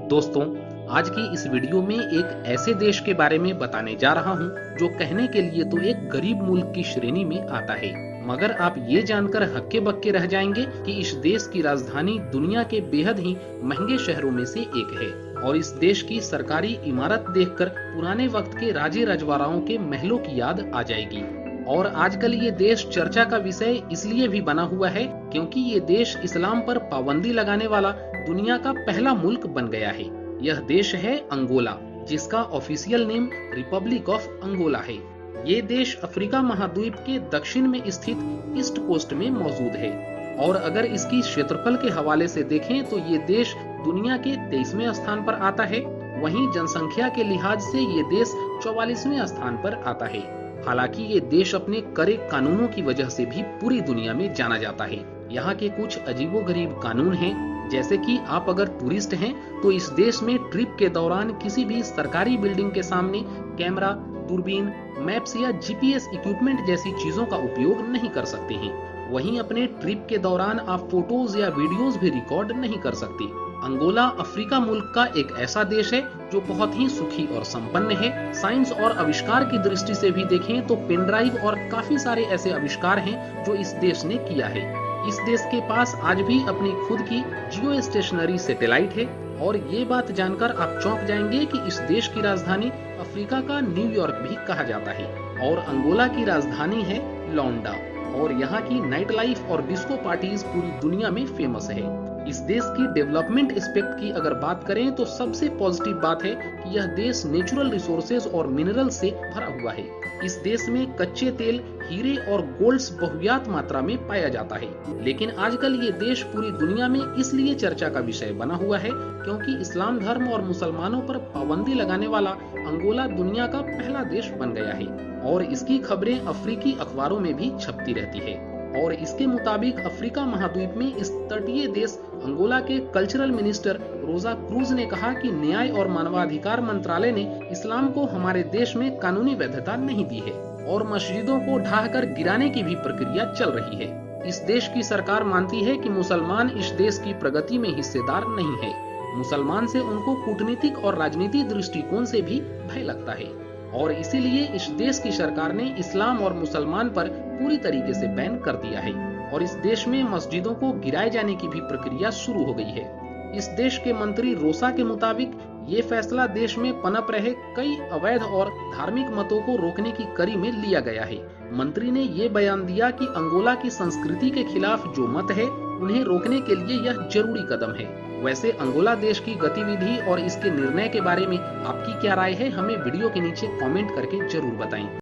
दोस्तों, आज की इस वीडियो में एक ऐसे देश के बारे में बताने जा रहा हूं जो कहने के लिए तो एक गरीब मुल्क की श्रेणी में आता है, मगर आप ये जानकर हक्के बक्के रह जाएंगे कि इस देश की राजधानी दुनिया के बेहद ही महंगे शहरों में से एक है और इस देश की सरकारी इमारत देखकर पुराने वक्त के राजे रजवाड़ाओं के महलों की याद आ जाएगी। और आजकल ये देश चर्चा का विषय इसलिए भी बना हुआ है क्योंकि ये देश इस्लाम पर पाबंदी लगाने वाला दुनिया का पहला मुल्क बन गया है। यह देश है अंगोला, जिसका official name republic of Angola है। ये देश अफ्रीका महाद्वीप के दक्षिण में स्थित ईस्ट कोस्ट में मौजूद है और अगर इसकी क्षेत्रफल के हवाले से देखें तो ये देश दुनिया के 23वें स्थान पर आता है। वहीं जनसंख्या के लिहाज से ये देश 44वें स्थान पर आता है। हालांकि ये देश अपने कड़े कानूनों की वजह से भी पूरी दुनिया में जाना जाता है। यहाँ के कुछ अजीबोगरीब कानून हैं, जैसे कि आप अगर टूरिस्ट हैं तो इस देश में ट्रिप के दौरान किसी भी सरकारी बिल्डिंग के सामने कैमरा, दूरबीन, मैप्स या जीपीएस इक्विपमेंट जैसी चीजों का उपयोग नहीं कर सकते हैं। वहीं अपने ट्रिप के दौरान आप फोटोज या वीडियोज भी रिकॉर्ड नहीं कर सकते। अंगोला अफ्रीका मुल्क का एक ऐसा देश है जो बहुत ही सुखी और संपन्न है। साइंस और आविष्कार की दृष्टि से भी देखें तो पेन ड्राइव और काफी सारे ऐसे आविष्कार हैं जो इस देश ने किया है। इस देश के पास आज भी अपनी खुद की जियो स्टेशनरी सैटेलाइट है और ये बात जानकर आप चौंक जाएंगे कि इस देश की राजधानी अफ्रीका का न्यूयॉर्क भी कहा जाता है और अंगोला की राजधानी है लौंडा और यहाँ की नाइट लाइफ और डिस्को पार्टीज पूरी दुनिया में फेमस है। इस देश की डेवलपमेंट एस्पेक्ट की अगर बात करें तो सबसे पॉजिटिव बात है कि यह देश नेचुरल रिसोर्सेज और मिनरल से भरा हुआ है। इस देश में कच्चे तेल, हीरे और गोल्ड्स बहुतायत मात्रा में पाया जाता है। लेकिन आजकल ये देश पूरी दुनिया में इसलिए चर्चा का विषय बना हुआ है क्योंकि इस्लाम धर्म और मुसलमानों पर पाबंदी लगाने वाला अंगोला दुनिया का पहला देश बन गया है और इसकी खबरें अफ्रीकी अखबारों में भी छपती रहती है। और इसके मुताबिक अफ्रीका महाद्वीप में इस तटीय देश अंगोला के कल्चरल मिनिस्टर रोजा क्रूज ने कहा कि न्याय और मानवाधिकार मंत्रालय ने इस्लाम को हमारे देश में कानूनी वैधता नहीं दी है और मस्जिदों को ढाकर गिराने की भी प्रक्रिया चल रही है। इस देश की सरकार मानती है कि मुसलमान इस देश की प्रगति में हिस्सेदार नहीं है। मुसलमान से उनको कूटनीतिक और राजनीतिक दृष्टिकोण से भी भय लगता है और इसीलिए इस देश की सरकार ने इस्लाम और मुसलमान पर पूरी तरीके से बैन कर दिया है और इस देश में मस्जिदों को गिराए जाने की भी प्रक्रिया शुरू हो गई है। इस देश के मंत्री रोसा के मुताबिक ये फैसला देश में पनप रहे कई अवैध और धार्मिक मतों को रोकने की कड़ी में लिया गया है। मंत्री ने ये बयान दिया कि अंगोला की संस्कृति के खिलाफ जो मत है उन्हें रोकने के लिए यह जरूरी कदम है। वैसे अंगोला देश की गतिविधि और इसके निर्णय के बारे में आपकी क्या राय है, हमें वीडियो के नीचे कमेंट करके जरूर बताएं।